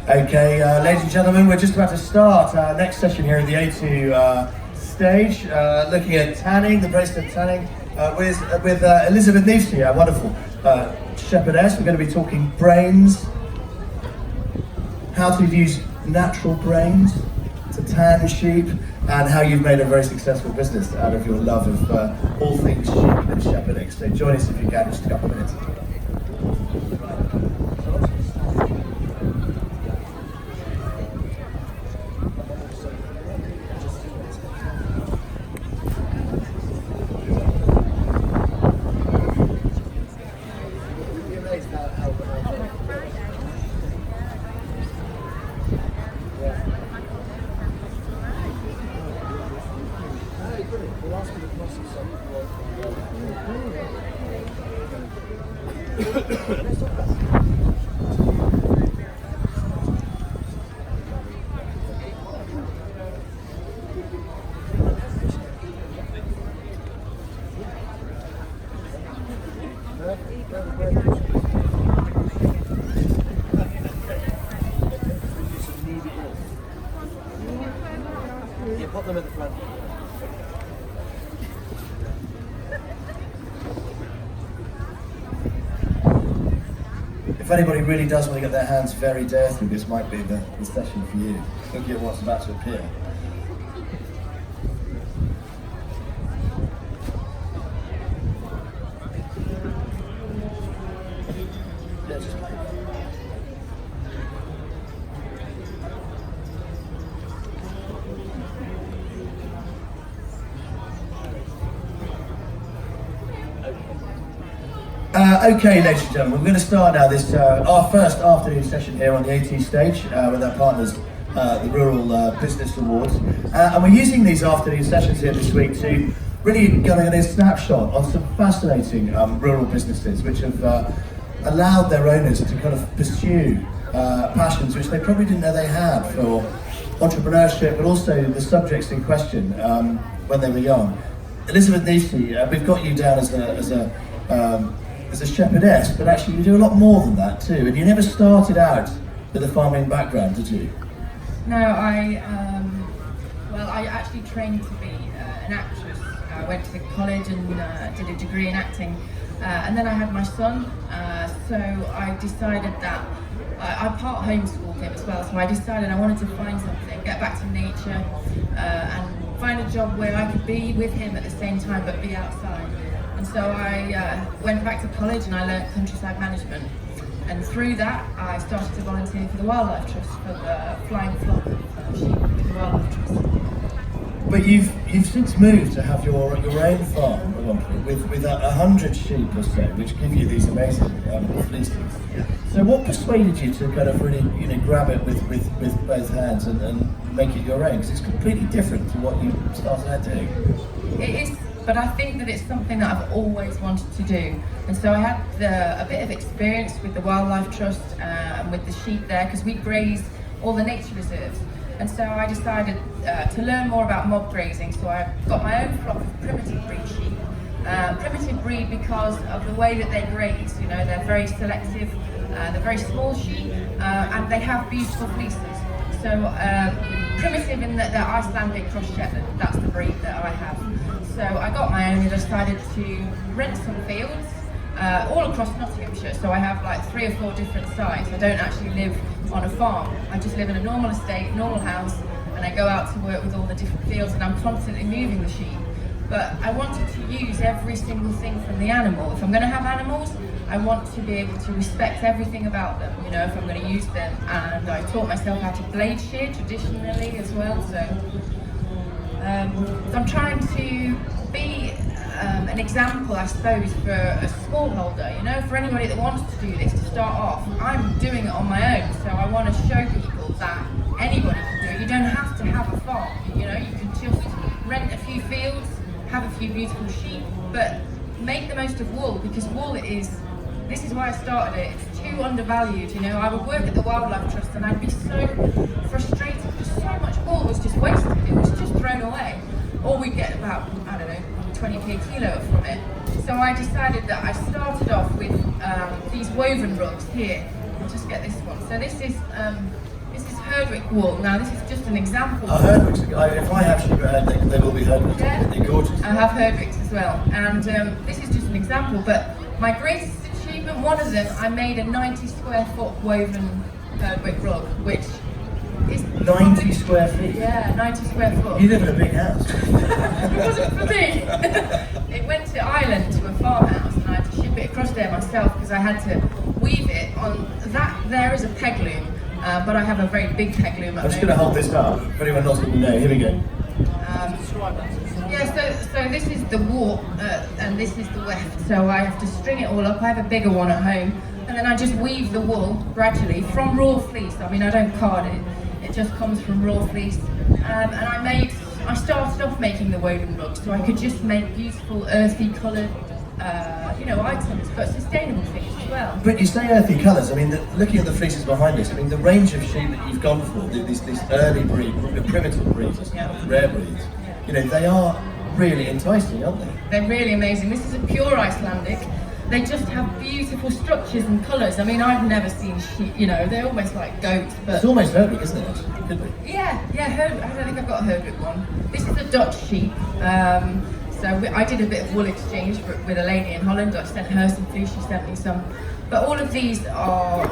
Okay, ladies and gentlemen, we're just about to start our next session here at the A2 stage, looking at tanning, the bracelet tanning, with Elizabeth Nifty, our wonderful shepherdess. We're going to be talking brains, how to use natural brains to tan sheep, and how you've made a very successful business out of your love of all things sheep and shepherding. So join us if you can, just a couple of minutes. Put them at the front. If anybody really does want to get their hands very dirty, this might be the session for you. Looking at what's about to appear. Okay, ladies and gentlemen, we're going to start now this our first afternoon session here on the A2 stage with our partners, the Rural Business Awards, and we're using these afternoon sessions here this week to really get a snapshot on some fascinating rural businesses which have allowed their owners to kind of pursue passions which they probably didn't know they had for entrepreneurship, but also the subjects in question when they were young. Elizabeth Nifty, we've got you down as a shepherdess, but actually you do a lot more than that too. And you never started out with a farming background, did you? No, I actually trained to be an actress. I went to college and did a degree in acting, and then I had my son. So I decided that I part homeschooled him as well. So I decided I wanted to find something, get back to nature, and find a job where I could be with him at the same time, but be outside. And so I went back to college and I learnt countryside management. And through that, I started to volunteer for the Wildlife Trust, for the flying flock of sheep with the Wildlife Trust. But you've since moved to have your own farm at one point with 100 sheep or so, which give you these amazing fleeces. So what persuaded you to kind of really grab it with both hands and make it your own? Because it's completely different to what you started out doing. It is. But I think that it's something that I've always wanted to do. And so I had a bit of experience with the Wildlife Trust and with the sheep there, because we graze all the nature reserves. And so I decided to learn more about mob grazing. So I got my own flock of primitive breed sheep. Primitive breed because of the way that they graze. They're very selective, they're very small sheep, and they have beautiful fleeces. So primitive in that they're Icelandic cross Shetland, that's the breed that I have. So I got my own and decided to rent some fields all across Nottinghamshire. So I have like 3 or 4 different sites. I don't actually live on a farm. I just live in a normal estate, normal house, and I go out to work with all the different fields, and I'm constantly moving the sheep. But I wanted to use every single thing from the animal. If I'm going to have animals, I want to be able to respect everything about them, if I'm going to use them. And I taught myself how to blade shear traditionally as well. So I'm trying to be an example, I suppose, for a smallholder, for anybody that wants to do this, to start off. I'm doing it on my own, so I want to show people that anybody can do it. You don't have to have a farm, you can just rent a few fields, have a few beautiful sheep, but make the most of wool, because wool this is why I started it. It's too undervalued, I would work at the Wildlife Trust and I'd be so frustrated because so much wool was just wasted, it was just thrown away. Or we'd get about, 20p a kilo from it. So I decided that I started off with these woven rugs here. I'll just get this one. So this is This is Herdwick wool. Now this is just an example. Herdwicks, if I have sheep at home, they will be Herdwicks. Yeah. They're gorgeous. I have Herdwicks as well, and this is just an example, but my greatest achievement, one of them, I made a 90 square foot woven Herdwick rug, which is 90 square feet? Yeah, 90 square foot. You live in a big house. It wasn't for me. It went to Ireland to a farmhouse, and I had to ship it across there myself because I had to weave it on that. There is a peg loom, but I have a very big peg loom. I'm just going to hold this up for anyone else to know. Here we go. Yeah, so this is the warp and this is the weft. So I have to string it all up. I have a bigger one at home, and then I just weave the wool gradually from raw fleece. I mean, I don't card it. It just comes from raw fleece. And I started off making the woven rugs, so I could just make beautiful, earthy coloured, items, but sustainable things as well. But you say earthy colours. I mean, looking at the fleeces behind us, I mean, the range of sheep that you've gone for, these early breed, the primitive breeds, rare breeds, they are really enticing, aren't they? They're really amazing. This is a pure Icelandic. They just have beautiful structures and colours. I mean, I've never seen sheep, they're almost like goats. But it's almost Herdwick, isn't it, actually? Could be. Yeah, Herdwick. I don't think I've got a Herdwick one. This is a Dutch sheep. I did a bit of wool exchange with a lady in Holland. I sent her some fleece, she sent me some. But all of these are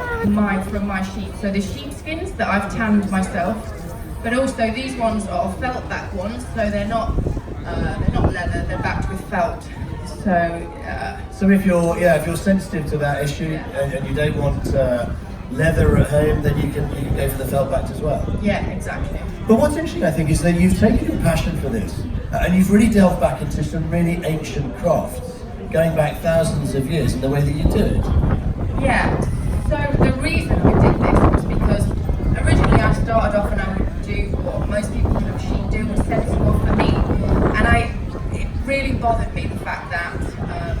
from my sheep. So the sheepskins that I've tanned myself, but also these ones are felt back ones, so they're not leather, they're backed with felt. So if you're sensitive to that issue and you don't want leather at home, then you can go for the felt backed as well. Yeah, exactly. But what's interesting, I think, is that you've taken your passion for this and you've really delved back into some really ancient crafts, going back thousands of years in the way that you do it. Yeah. So the reason I did this was because originally I started off and I would do what most people who have sheep do, was sensible for me, and it really bothered me the fact that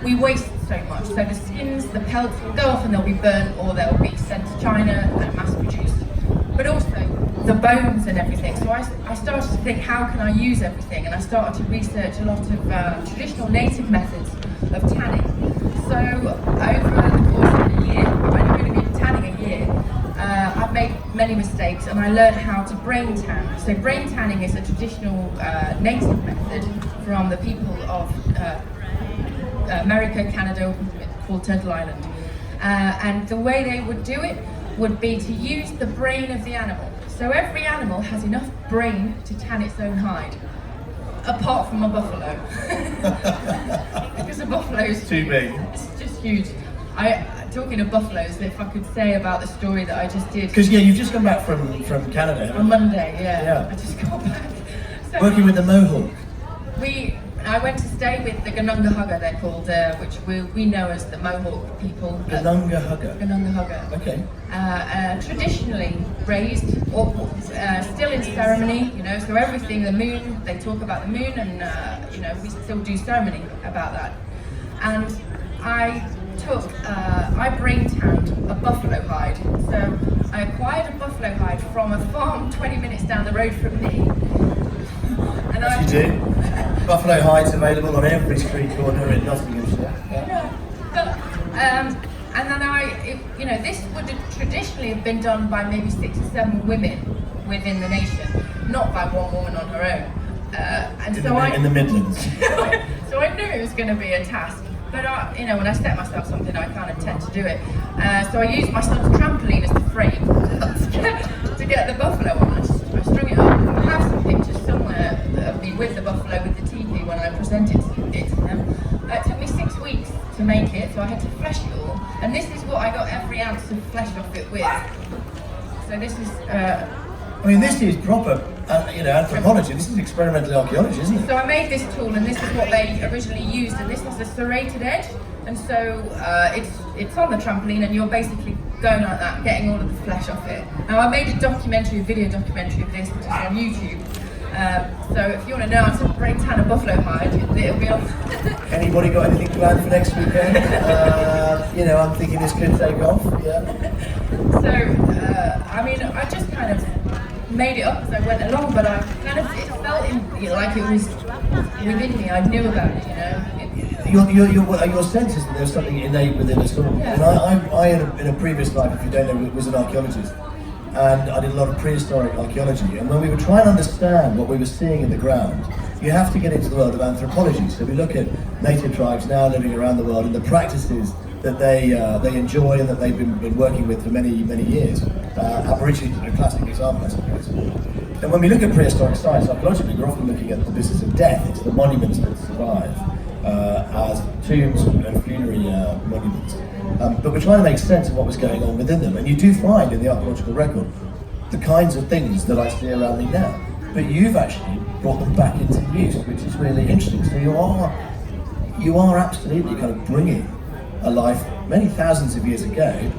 we waste so much. So the skins, the pelts will go off and they'll be burnt or they'll be sent to China and mass produced. But also the bones and everything. So I started to think, how can I use everything? And I started to research a lot of traditional native methods of tanning. So over the course of a year, I've only really been tanning a year, I've made many mistakes and I learned how to brain tan. So brain tanning is a traditional native method from the people of America, Canada, called Turtle Island. And the way they would do it would be to use the brain of the animal. So every animal has enough brain to tan its own hide, apart from a buffalo. Because a buffalo is too big. It's just huge. Talking of buffaloes, if I could say about the story that I just did. Because you've just come back from Canada. On Monday, yeah. I just got back. So, working with the Mohawk. I went to stay with the Ganungahugger, they're called, which we know as the Mohawk people. Ganungahugger. Ganungahugger. Okay. Traditionally raised, or still in ceremony, so everything, the moon, they talk about the moon, and we still do ceremony about that. And I brain tanned a buffalo hide. So I acquired a buffalo hide from a farm 20 minutes down the road from me. And yes, you do. Buffalo hides available on every street corner in Nottinghamshire. And then this would have traditionally have been done by maybe 6 or 7 women within the nation, not by one woman on her own. In the Midlands. So I knew it was going to be a task. But when I set myself something, I kind of tend to do it. So I used my son's trampoline as the frame to get the buffalo on. I strung it up. I have some pictures somewhere of me with the buffalo with the teepee when I presented it to them. It took me 6 weeks to make it, so I had to flesh it all. And this is what I got every ounce of flesh off it with. So this is. This is proper, anthropology. This is experimental archaeology, isn't it? So I made this tool, and this is what they originally used, and this is a serrated edge, and so it's on the trampoline, and you're basically going like that, getting all of the flesh off it. Now I made a video documentary of this, which is on YouTube. So if you want to know how to brain tan a buffalo hide, it'll be on. Anybody got anything planned for next weekend? I'm thinking this could take off. Yeah. So I just kind of made it up as I went along, but it felt like it was within me. I knew about it, Your sense is that there's something innate within us all. Yeah. And I in a previous life, if you don't know, was an archaeologist. and I did a lot of prehistoric archaeology. And when we were trying to understand what we were seeing in the ground, you have to get into the world of anthropology. So we look at native tribes now living around the world and the practices that they enjoy and that they've been working with for many years. Aborigines are a classic example, I suppose. And when we look at prehistoric sites archaeologically, we're often looking at the business of death. It's the monuments that survive as tombs and funerary monuments. But we're trying to make sense of what was going on within them. And you do find in the archaeological record the kinds of things that I see around me now. But you've actually brought them back into use, which is really interesting. So you are absolutely kind of bringing a life many thousands of years ago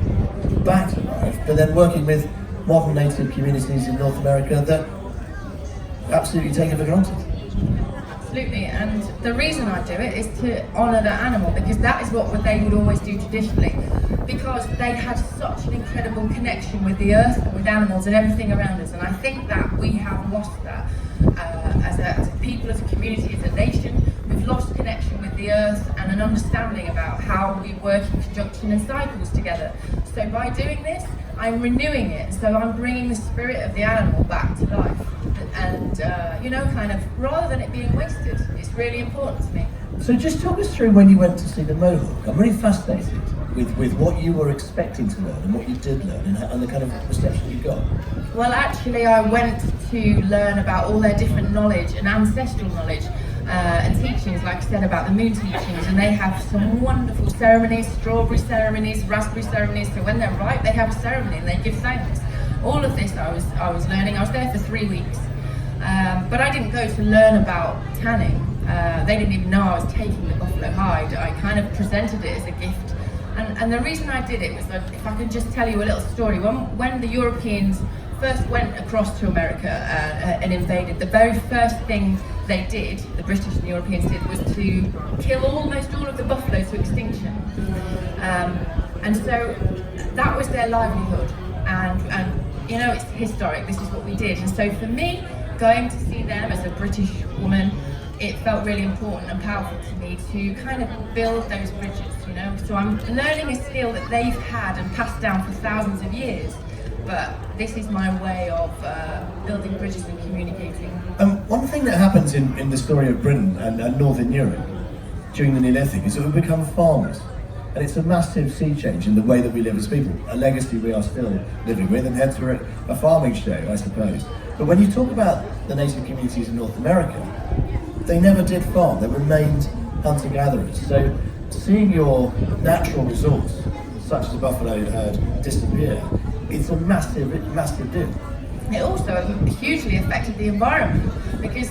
back to life, but then working with modern native communities in North America that absolutely take it for granted. Absolutely, and the reason I do it is to honour the animal, because that is what they would always do traditionally, because they had such an incredible connection with the earth and with animals and everything around us. And I think that we have lost that as a people, as a community, as a nation. We've lost connection with the earth and an understanding about how we work in conjunction and cycles together. So by doing this, I'm renewing it. So I'm bringing the spirit of the animal back to life. And, kind of, rather than it being wasted, it's really important to me. So just talk us through when you went to see the Mohawk. I'm really fascinated with what you were expecting to learn and what you did learn and the kind of reception you got. Well, actually, I went to learn about all their different knowledge and ancestral knowledge and teachings, like I said, about the moon teachings. And they have some wonderful ceremonies, strawberry ceremonies, raspberry ceremonies. So when they're ripe, they have a ceremony and they give thanks. All of this I was learning. I was there for 3 weeks. But I didn't go to learn about tanning. They didn't even know I was taking the buffalo hide. I kind of presented it as a gift. And the reason I did it was that, if I could just tell you a little story, when the Europeans first went across to America and invaded, the very first thing they did, the British and the Europeans did, was to kill almost all of the buffaloes to extinction. And so that was their livelihood. And it's historic, this is what we did. And so for me, going to see them as a British woman, it felt really important and powerful to me to kind of build those bridges, So I'm learning a skill that they've had and passed down for thousands of years, but this is my way of building bridges and communicating. One thing that happens in the story of Britain and Northern Europe during the Neolithic is that we become farmers. And it's a massive sea change in the way that we live as people, a legacy we are still living with, and hence we're at a farming show, I suppose. But when you talk about the native communities in North America, they never did farm, they remained hunter-gatherers. So seeing your natural resource, such as a buffalo herd, disappear, it's a massive deal. It also hugely affected the environment, because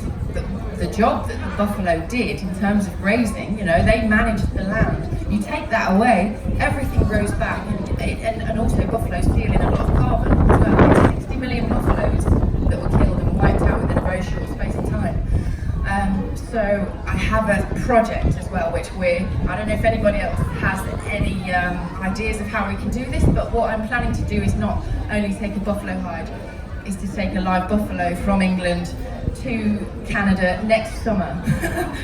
the job that the buffalo did in terms of grazing, they managed the land. You take that away, everything grows back, and also buffaloes steal in a lot of carbon as well. 60 million buffaloes that were killed and wiped out within a very short space of time. So I have a project as well, which I don't know if anybody else has any ideas of how we can do this, but what I'm planning to do is not only take a buffalo hide, is to take a live buffalo from England to Canada next summer.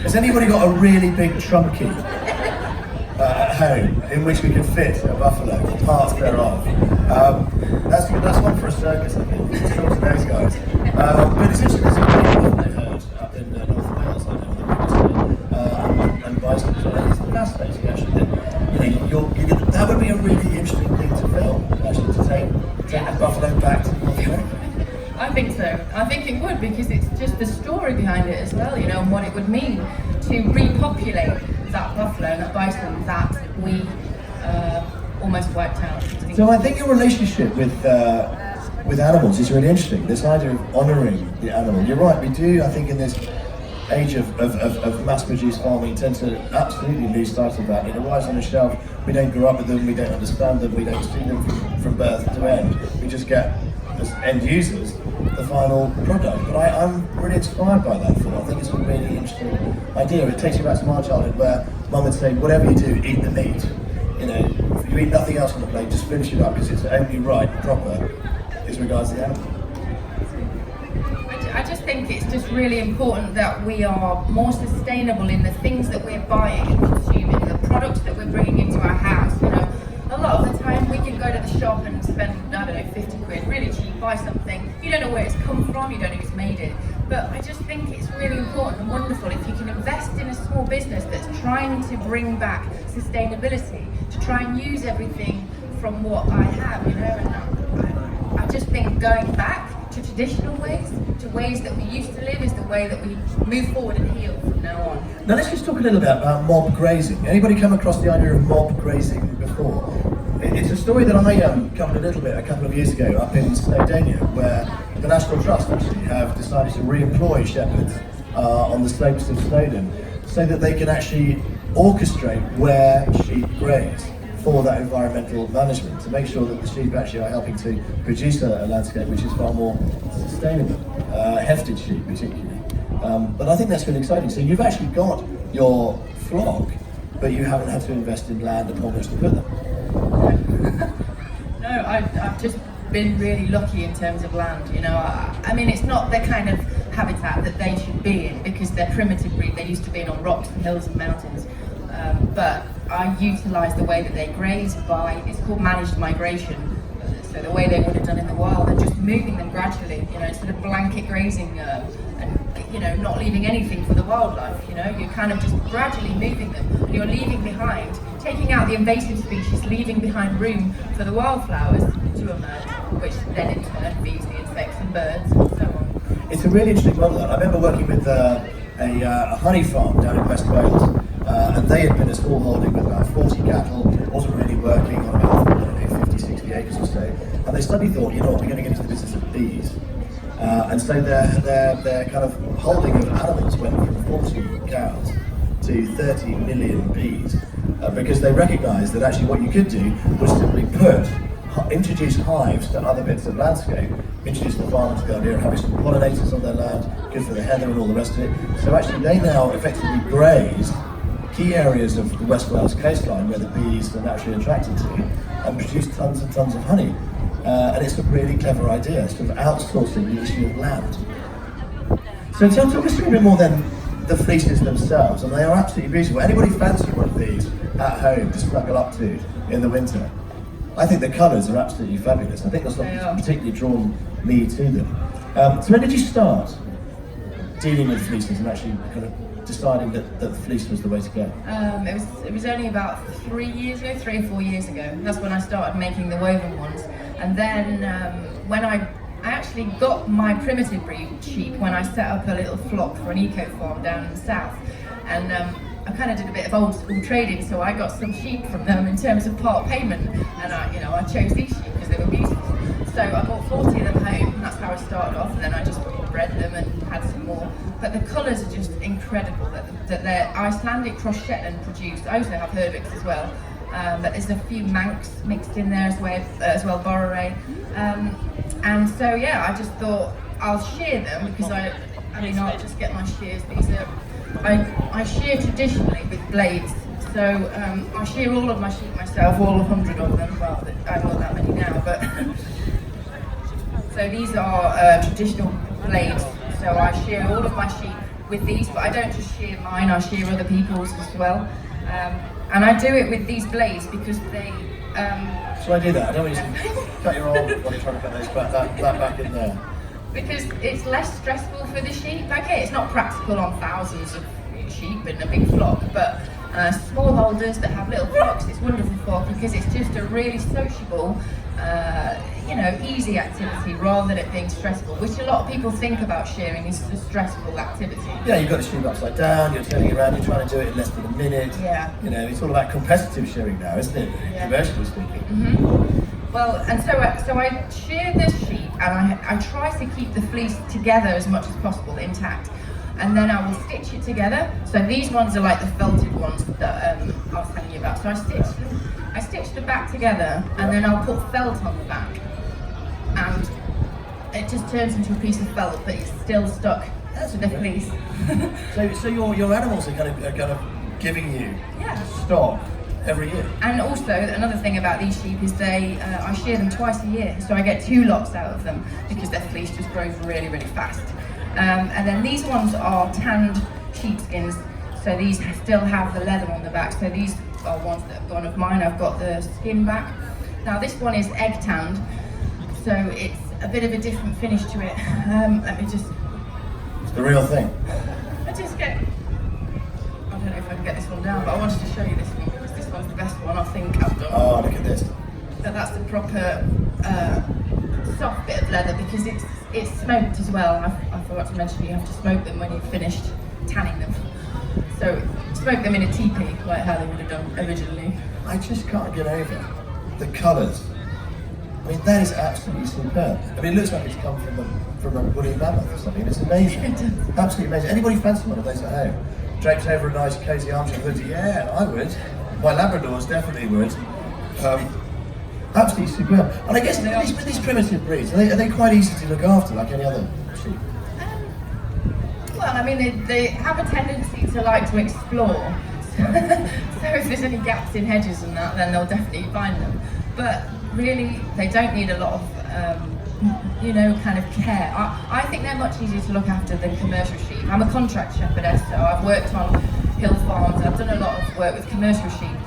Has anybody got a really big trunky at home in which we can fit a buffalo, or parts thereof? That's one for a circus, I think. Let's talk to those guys. But it's interesting, there's a big buffalo herd up in North Wales, I know, and bison. So it's fascinating, actually. That would be a really interesting thing to film, actually, to take a buffalo back to North America. I think so. I think it would, because it's just the story behind it as well, and what it would mean to repopulate that buffalo and that bison that we almost wiped out. So I think your relationship with animals is really interesting. This idea of honouring the animal. You're right, we do, I think, in this age of mass-produced farming, tend to absolutely lose sight of that. It arrives on the shelf, we don't grow up with them, we don't understand them, we don't see them from birth to end. We just get, as end users, the final product. But I'm really inspired by that thought. I think it's a really interesting idea. It takes you back to my childhood, where Mum would say, whatever you do, eat the meat. If you eat nothing else on the plate, just finish it up, because it's only right, proper, as regards to the animal. I just think it's just really important that we are more sustainable in the things that we're buying and consuming, the products that we're bringing into our house. A lot of the time we can go to the shop and spend, 50 quid, really cheap, buy something, you don't know where it's come from, you don't know who's made it. But I just think it's really important and wonderful if you can invest in a small business that's trying to bring back sustainability, to try and use everything from what I have, you know. And I just think going back to traditional ways, to ways that we used to live, is the way that we move forward and heal from now on. Now let's just talk a little bit about mob grazing. Anybody come across the idea of mob grazing before? It's a story that I covered a little bit a couple of years ago up in Snowdonia, where the National Trust actually have decided to re-employ shepherds on the slopes of Snowdon so that they can actually orchestrate where sheep graze for that environmental management, to make sure that the sheep actually are helping to produce a landscape which is far more sustainable, hefted sheep particularly. But I think that's really exciting. So you've actually got your flock, but you haven't had to invest in land upon which to put them. No, I've just been really lucky in terms of land, you know. I mean, it's not the kind of habitat that they should be in, because they're primitive breed. They used to be on rocks and hills and mountains. But I utilise the way that they graze by, it's called managed migration. So the way they would have done in the wild, and just moving them gradually, you know, instead of blanket grazing and, you know, not leaving anything for the wildlife, you know, you're kind of just gradually moving them. And you're leaving behind, taking out the invasive species, leaving behind room for the wildflowers to emerge, which then in turn feeds the insects and birds and so on. It's a really interesting model. I remember working with a honey farm down in West Wales, and they had been a small holding with about 40 cattle, wasn't really working on about, I don't know, 50, 60 acres or so. And they suddenly thought, you know what, we're going to get into the business of bees. And so their kind of holding of animals went from 40 cows to 30 million bees, because they recognised that actually what you could do was simply introduce hives to other bits of landscape, introduce the farmers to the idea of having some pollinators on their land, good for the heather and all the rest of it. So actually they now effectively graze key areas of the West Wales coastline where the bees are naturally attracted to, and produce tons and tons of honey. And it's a really clever idea, sort of outsourcing the issue of land. So talk us through a bit more than the fleeces themselves, and they are absolutely beautiful. Anybody fancy one of these at home to snuggle up to in the winter? I think the colours are absolutely fabulous. I think that's what's particularly drawn me to them. So when did you start dealing with fleeces and actually kind of deciding that the fleece was the way to go? It was only about 3 years ago, 3 or 4 years ago. That's when I started making the woven ones. And then when I actually got my primitive breed sheep when I set up a little flock for an eco farm down in the south. And I kind of did a bit of old school trading, so I got some sheep from them in terms of part payment. And I chose these sheep because they were beautiful. So I bought 40 of them home, and that's how I started off. And then I just bred them and had some more. But the colours are just incredible that they're Icelandic cross Shetland produced. I also have Herbics as well. But there's a few Manx mixed in there as well, Borere. And so yeah, I just thought I'll shear them, because I'll just get my shears. I shear traditionally with blades. So I shear all of my sheep myself, all 100 of them. Well, I've got that many now, but so these are traditional blades. So I shear all of my sheep with these, but I don't just shear mine, I shear other people's as well. And I do it with these blades because they... So I do that, I don't want you to cut your arm while you're trying to cut those that back in there. Because it's less stressful for the sheep. Okay, it's not practical on thousands of sheep in a big flock, but smallholders that have little flocks, it's wonderful for, because it's just a really sociable, easy activity rather than it being stressful, which a lot of people think about shearing is a stressful activity. Yeah, you've got to shear upside down, you're turning around, you're trying to do it in less than a minute. Yeah. It's all about competitive shearing now, isn't it? Yeah. Commercially speaking. Mm-hmm. Well, and so I shear the sheep, and I try to keep the fleece together as much as possible, intact. And then I will stitch it together. So these ones are like the felted ones that I was telling you about. So I stitch the back together, and then I'll put felt on the back. And it just turns into a piece of felt, but it's still stuck to the fleece. So your animals are kind of giving you stock every year. And also another thing about these sheep is I shear them twice a year, so I get 2 lots out of them because their fleece just grows really, really fast. And then these ones are tanned sheepskins, so these still have the leather on the back. So these are ones that have gone of mine. I've got the skin back. Now this one is egg tanned, so it's a bit of a different finish to it. Let me just. It's the real thing. I just get. I don't know if I can get this one down, but I wanted to show you this one because this one's the best one I think I've done. Oh, look at this. So that's the proper soft bit of leather because it's smoked as well. I forgot to mention you have to smoke them when you've finished tanning them. So smoke them in a teepee, like how they would have done originally. I just can't get over the colours. I mean, that is absolutely superb. I mean, it looks like it's come from a woolly mammoth or something. It's amazing. Absolutely amazing. Anybody fancy one of those at home? Draped over a nice cosy armchair hoodie? Yeah, I would. My Labradors definitely would. Absolutely superb. And I guess with these primitive breeds, are they quite easy to look after like any other sheep? Well, I mean, they have a tendency to like to explore. So if there's any gaps in hedges and that, then they'll definitely find them. But really, they don't need a lot of, kind of care. I think they're much easier to look after than commercial sheep. I'm a contract shepherdess, so I've worked on hill farms. I've done a lot of work with commercial sheep.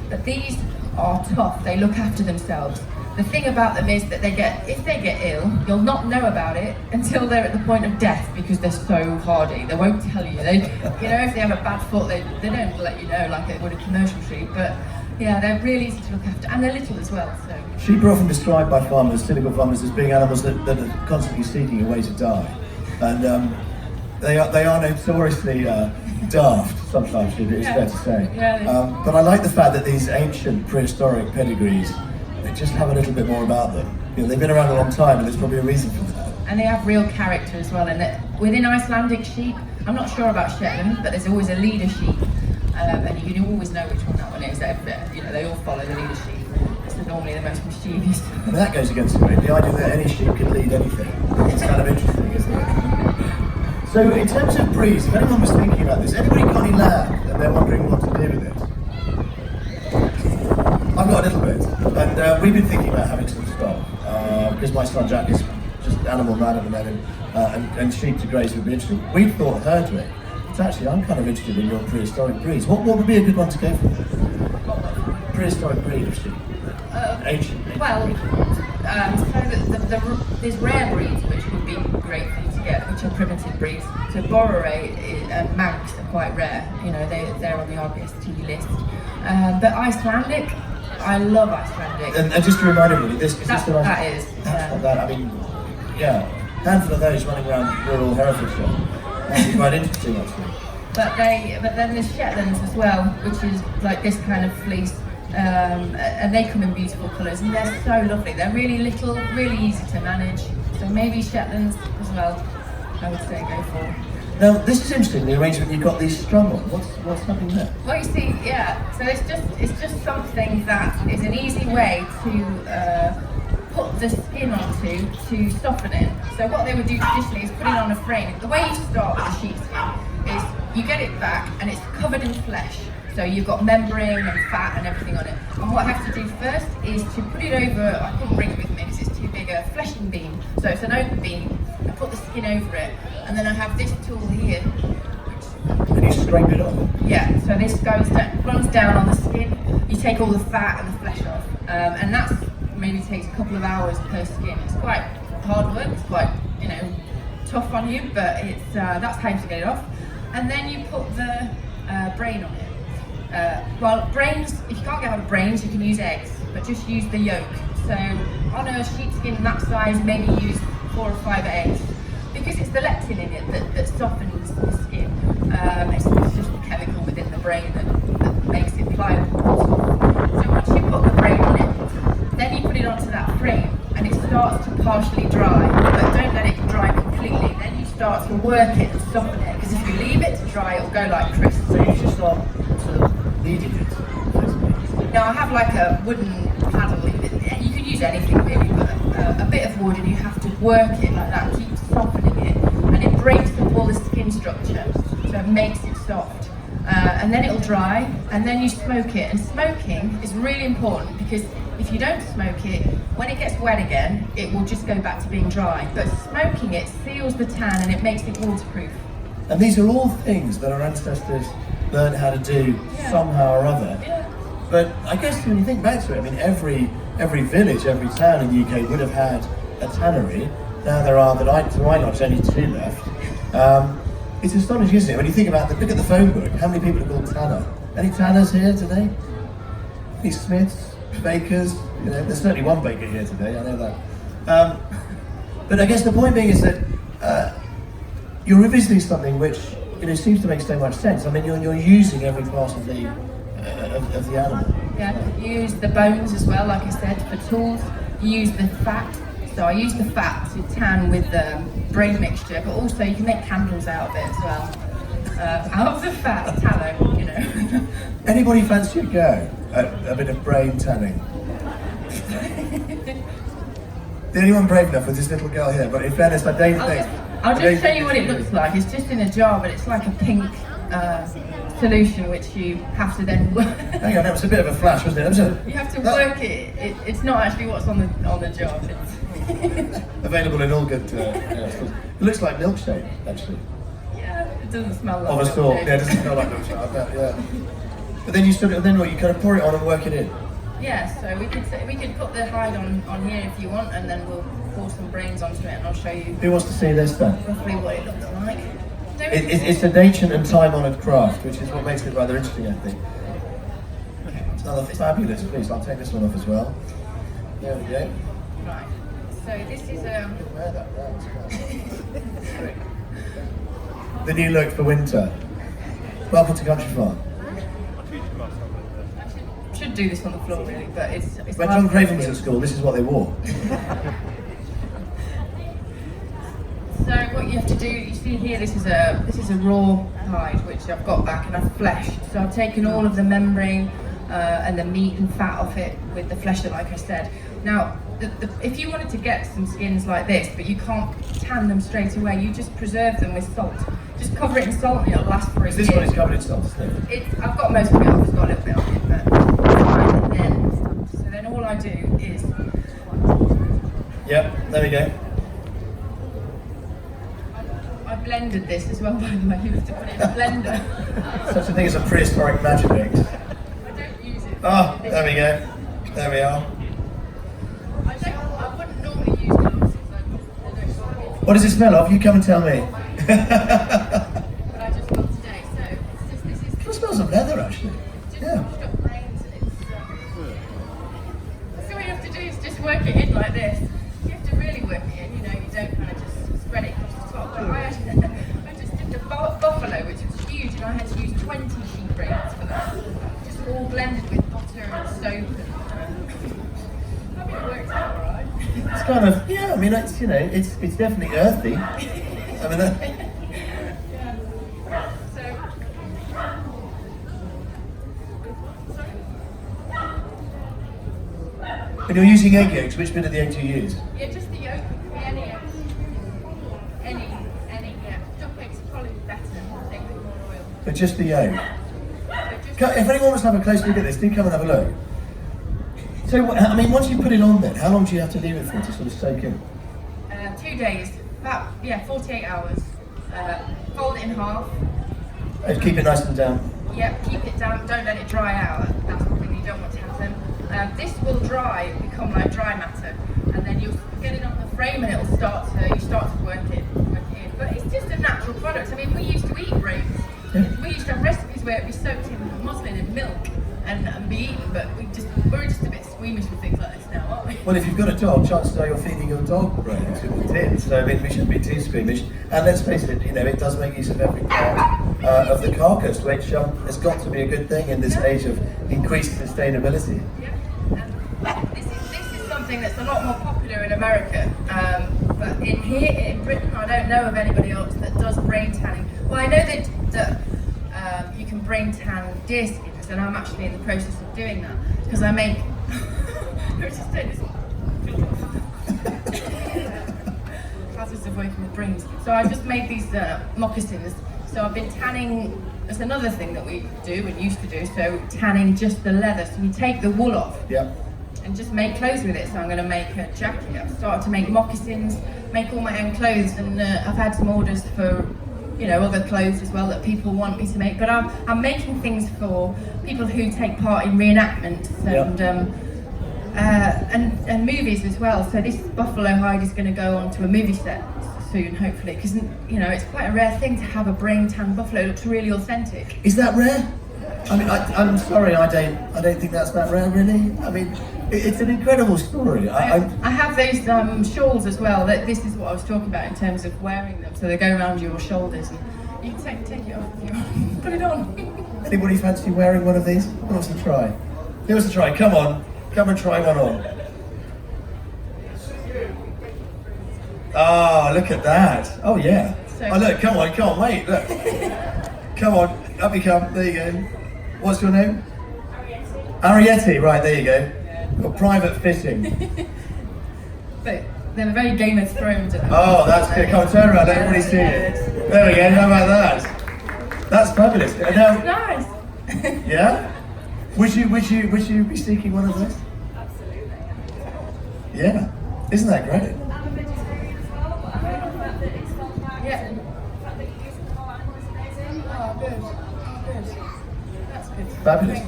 But these are tough. They look after themselves. The thing about them is that if they get ill, you'll not know about it until they're at the point of death because they're so hardy. They won't tell you. If they have a bad foot, they don't let you know like they would a commercial sheep. But yeah, they're really easy to look after, and they're little as well. So sheep are often described by farmers, typical farmers, as being animals that are constantly seeking a way to die, and they are notoriously daft sometimes. It's fair to say. Yeah, but I like the fact that these ancient prehistoric pedigrees, they just have a little bit more about them. They've been around a long time, and there's probably a reason for that. And they have real character as well. And within Icelandic sheep, I'm not sure about Shetland, but there's always a leader sheep, and you can always know which one that one is. They all follow the leader sheep. This is normally the most mischievous. And that goes against the idea that any sheep can lead anything. It's kind of interesting, isn't it? So, in terms of breeds, if anyone was thinking about this, anybody got any land and they're wondering what to do with it? I've got a little bit, and we've been thinking about having some stock because my son Jack is just animal mad at the moment, and sheep to graze would be interesting. We thought herdwick. But actually, I'm kind of interested in your prehistoric breeds. What would be a good one to go for? Prehistoric breed of sheep. Ancient. Well, there's rare breeds which would be great for you to get, which are primitive breeds. So Borare and Manx are quite rare. They're on the RBST list. But Icelandic. I love Icelandic. And just to remind everybody, this is that is. That's that. I mean, yeah, handful of those running around rural Herefordshire. That'd be quite interesting, actually. But then there's Shetlands as well, which is like this kind of fleece, and they come in beautiful colours, and they're so lovely. They're really little, really easy to manage. So maybe Shetlands as well. I would say go for. Now, this is interesting, the arrangement you've got these strung on. What's happening there? Well, you see, yeah, so it's just something that is an easy way to put the skin onto to soften it. So what they would do traditionally is put it on a frame. The way you start with the sheep skin is you get it back and it's covered in flesh. So you've got membrane and fat and everything on it. And what I have to do first is to put it over, I couldn't bring it with me because it's too big, a fleshing beam. So it's an open beam. I put the skin over it, and then I have this tool here. And you scrape it off? Yeah, so this runs down on the skin. You take all the fat and the flesh off. And that maybe takes a couple of hours per skin. It's quite hard work, it's quite, tough on you, but that's how to get it off. And then you put the brain on it. Brains, if you can't get hold of brains, you can use eggs, but just use the yolk. So on a sheepskin that size, maybe use 4 or 5 eggs, because it's the leptin in it that softens the skin. It's just the chemical within the brain that makes it pliable. So once you put the brain on it, then you put it onto that frame, and it starts to partially dry, but don't let it dry completely. Then you start to work it and soften it, because if you leave it to dry, it'll go like crisp. So you just start sort of kneading it. Now I have like a wooden paddle. You can use anything really, but a bit of wood, and you have to work it like that, keep softening it, and it breaks up all the skin structure, so it makes it soft. And then it'll dry, and then you smoke it. And smoking is really important, because if you don't smoke it, when it gets wet again, it will just go back to being dry. But smoking it seals the tan, and it makes it waterproof. And these are all things that our ancestors learned how to do somehow or other. Yeah. But I guess when you think back to it, I mean, every village, every town in the UK would have had a tannery. Now there are, to my knowledge, only 2 left. It's astonishing, isn't it? When you think about look at the phone book, how many people are called Tanner? Any Tanners here today? Any Smiths, bakers? You know, there's certainly one baker here today, I know that. But I guess the point being is that you're revisiting something which seems to make so much sense. I mean, you're using every part of the animal. Yeah, you use the bones as well, like I said, for tools. You use the fat. So I use the fat to tan with the brain mixture, but also you can make candles out of it as well. Out of the fat, tallow, Anybody fancy a go at a bit of brain tanning? Is anyone brave enough with this little girl here? But in fairness, I don't think... I'll just show you what it looks like. It's just in a jar, but it's like a pink solution which you have to then work. Hang on, that was a bit of a flash, wasn't it? You have to work it. It's not actually what's on the jar. Available in all good stores. It looks like milkshake, actually. Yeah, it doesn't smell like of a sort. Yeah, it doesn't smell like milkshake, I bet, yeah. But then you kind of pour it on and work it in. Yeah, so we could put the hide on here if you want, and then we'll pour some brains onto it, and I'll show you. Who wants to see this then? Roughly what it looks like. It's an ancient and time-honoured craft, which is what makes it rather interesting, I think. It's another fabulous piece. I'll take this one off as well. There we go. Right. So this is Wear that round as well. The new look for winter. Welcome to Countryfile. I should do this on the floor really, but it's when John Craven was at school, this is what they wore. So what you have to do, you see here, this is a raw hide which I've got back and I've fleshed. So I've taken all of the membrane and the meat and fat off it with the flesher, like I said. Now, if you wanted to get some skins like this, but you can't tan them straight away, you just preserve them with salt. Just cover it in salt and it'll last for a year. This one is covered in salt, isn't it? I've got most of it off, it's got a little bit on it, but it's fine. And then all I do is... Yep, there we go. I blended this as well, by the way. You have to put it in a blender. Such a thing as a prehistoric magic mix. I don't use it. Oh, there we go. There we are. I wouldn't normally use gloves. What does it smell of? You come and tell me. But I just got today, so this is... It smells of leather, actually. Yeah. Washed up brains and it's... So what you have to do is just work it in like this. You have to really work it in, you don't kind of just spread it across the top. But I just did the buffalo, which was huge, and I had to use 20 sheep brains for that. Just all blended with butter and soap. I mean, it worked out alright. It's kind of, yeah, I mean, it's definitely earthy. I mean, Yeah. So... when you're using egg yolks, which bit of the egg do you use? Yeah, just the yolk. Any egg. Any, yeah. Duck eggs are probably better, take a bit more oil. But just the yolk. So just If anyone wants to have a close look at this, do come and have a look. So, I mean, once you put it on then, how long do you have to leave it for to sort of soak in? 2 days, about 48 hours. Fold it in half. Keep it nice and damp. Yep, keep it damp, don't let it dry out. That's the thing you don't want to happen. This will dry, become like dry matter, and then you'll get it on the frame and you start to work it in. But it's just a natural product. I mean, we used to eat brains. Yeah. We used to have recipes where it'd be soaked in muslin and milk and be eaten, but we're just a bit squeamish with things like this now, aren't we? Well, if you've got a dog, chances are you're feeding your dog brains with the tin. So, I mean, we shouldn't be too squeamish. And let's face it, it does make use of every part of the carcass, which has got to be a good thing in this age of increased sustainability. Yeah. This is something that's a lot more popular in America, but in Britain, I don't know of anybody else that does brain tanning. Well, I know that you can brain tan deer skins, and I'm actually in the process of doing that because I make. Let's just take this. Hazards of working with brains. So I just made these moccasins. So I've been tanning. That's another thing that we do and used to do. So tanning just the leather. So you take the wool off. Yep. And just make clothes with it. So I'm going to make a jacket. I've started to make moccasins, make all my own clothes, and I've had some orders for, other clothes as well that people want me to make. But I'm making things for people who take part in reenactments and and movies as well. So this buffalo hide is going to go onto a movie set soon, hopefully, because it's quite a rare thing to have a brain tan buffalo. It looks really authentic. Is that rare? I mean, I'm sorry, I don't think that's that rare, really. I mean, it's an incredible story. I have those shawls as well. This is what I was talking about in terms of wearing them. So they go around your shoulders, and you can take it off if you want. Put it on. Anybody fancy wearing one of these? Who wants to try? Who wants to try? Come on, come and try one on. Oh, look at that. Oh, yeah. Oh, look, come on, wait, look. Come on, up you come, there you go. What's your name? Arietti, right, there you go. Got private fitting. But they're very Game of Thrones. Oh, that's good. Come on, turn around, let everybody see it. There we go, how about that? That's fabulous. Now, Nice. yeah? Would you be seeking one of those? Absolutely. Yeah. Isn't that great? I'm a vegetarian as well, but I love the fact that it's fun packed Yeah. and the fact that you're using the whole animal is amazing. Oh, good. That's good. Fabulous.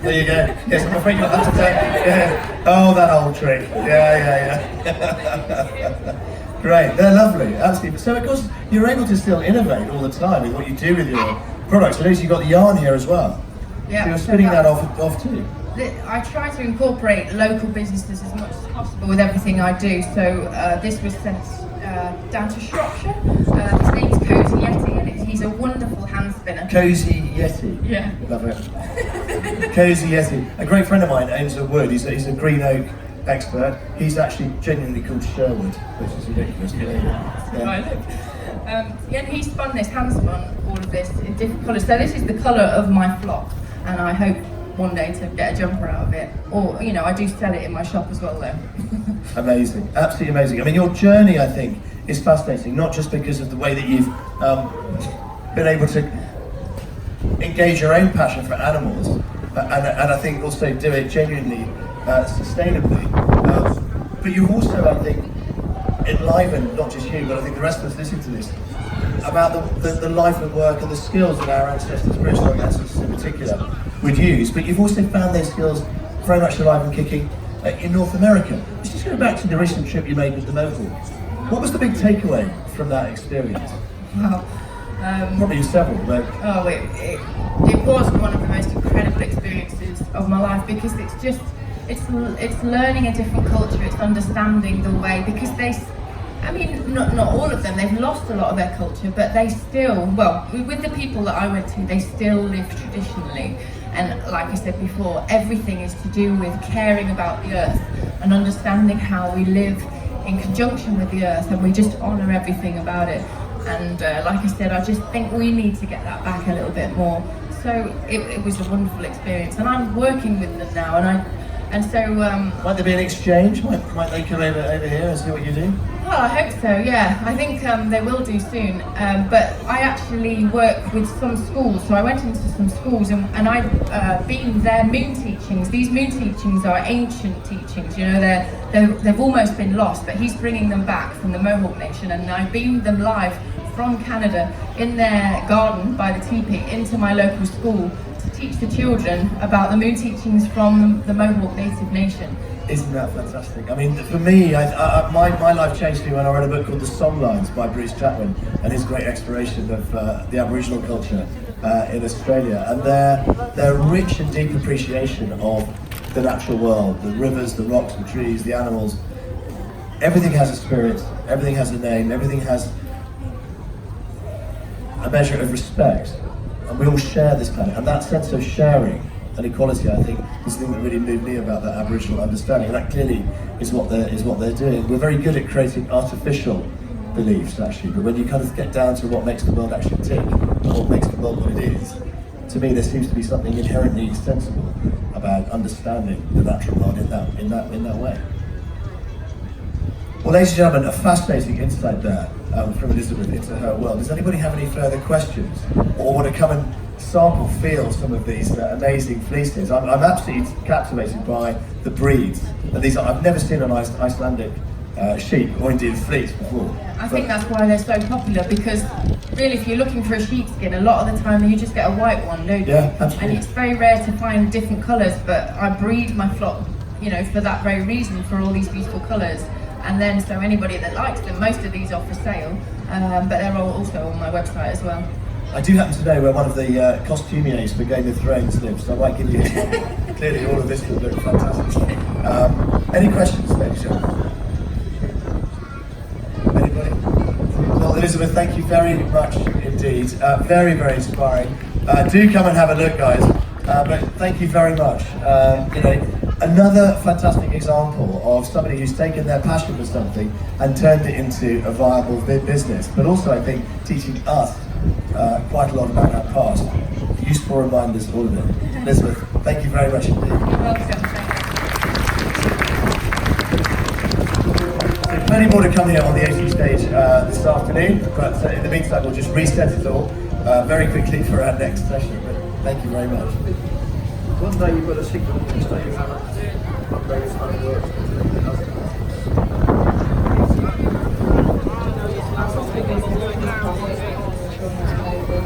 There you go. Yes, I'm afraid you'll have to take. Yeah. Oh, that old trick. Yeah. Great. They're lovely. Absolutely. So, of course, you're able to still innovate all the time with what you do with your products. At least you've got the yarn here as well. Yeah. So you're spinning that off too. I try to incorporate local businesses as much as possible with everything I do. So this was sent down to Shropshire. His name's Cozy Yeti, and he's a wonderful hand spinner. Cozy Yeti. Yeah. Love it. Cozy Yeti. A great friend of mine owns a wood. He's a green oak expert. He's actually genuinely called Sherwood, which is ridiculous. And he spun this, hand spun all of this in different colours. So this is the colour of my flock, and I hope one day to get a jumper out of it. Or, I do sell it in my shop as well though. Amazing, absolutely amazing. I mean, your journey, I think, is fascinating, not just because of the way that you've been able to engage your own passion for animals, and I think also do it genuinely, sustainably. But you've also, I think, enlivened, not just you, but I think the rest of us listening to this, about the life and work and the skills that our ancestors, prehistoric ancestors in particular, would use. But you've also found those skills very much alive and kicking in North America. Let's just go back to the recent trip you made with the Mohawks. What was the big takeaway from that experience? Wow. Probably several, but... Oh, it was one of the most incredible experiences of my life, because it's learning a different culture, it's understanding the way, because not all of them, they've lost a lot of their culture, but they still, with the people that I went to, they still live traditionally. And like I said before, everything is to do with caring about the earth and understanding how we live in conjunction with the earth, and we just honour everything about it. And like I said, I just think we need to get that back a little bit more. So it was a wonderful experience, and I'm working with them now, might there be an exchange? Might they come over here and see what you do? Well, I hope so, yeah. I think they will do soon. But I actually work with some schools, so I went into some schools and I've been their moon teachings. These moon teachings are ancient teachings, they've almost been lost, but he's bringing them back from the Mohawk Nation, and I beamed them live from Canada in their garden by the teepee into my local school to teach the children about the moon teachings from the Mohawk Native Nation. Isn't that fantastic? I mean, for me, my life changed when I read a book called The Songlines by Bruce Chatwin and his great exploration of the Aboriginal culture in Australia, and their rich and deep appreciation of the natural world, the rivers, the rocks, the trees, the animals. Everything has a spirit, everything has a name, everything has a measure of respect, and we all share this planet, and that sense of sharing and equality, I think, is the thing that really moved me about that Aboriginal understanding, and that clearly is what they're doing. We're very good at creating artificial beliefs, actually, but when you kind of get down to what makes the world actually tick, and what makes the world what it is, to me there seems to be something inherently sensible about understanding the natural world in that way. Well, ladies and gentlemen, a fascinating insight there from Elizabeth into her world. Does anybody have any further questions, or want to come and sample, feel some of these amazing fleeces? I'm absolutely captivated by the breeds, and these I've never seen an Icelandic sheep or indeed fleece before. I think that's why they're so popular, because really if you're looking for a sheepskin, a lot of the time you just get a white one, don't you? Yeah, absolutely. And it's very rare to find different colours, but I breed my flock you know, for that very reason, for all these beautiful colours. And then, so anybody that likes them, most of these are for sale, but they're all also on my website as well. I do happen to know where one of the costumiers for Game of Thrones lives, so I might give you clearly all of this will look fantastic. Any questions, ladies and gentlemen? Anybody? Well, Elizabeth, thank you very much indeed. Very, very inspiring. Do come and have a look, guys. But thank you very much. You know, another fantastic example of somebody who's taken their passion for something and turned it into a viable business. But also, I think, teaching us quite a lot about our past. Useful reminders, all of it. Elizabeth, thank you very much indeed. You're welcome. So plenty more to come here on the 80 stage this afternoon, but in the meantime we'll just reset it all very quickly for our next session. But thank you very much. One day you've got a signal, one day you haven't. One day it's not working.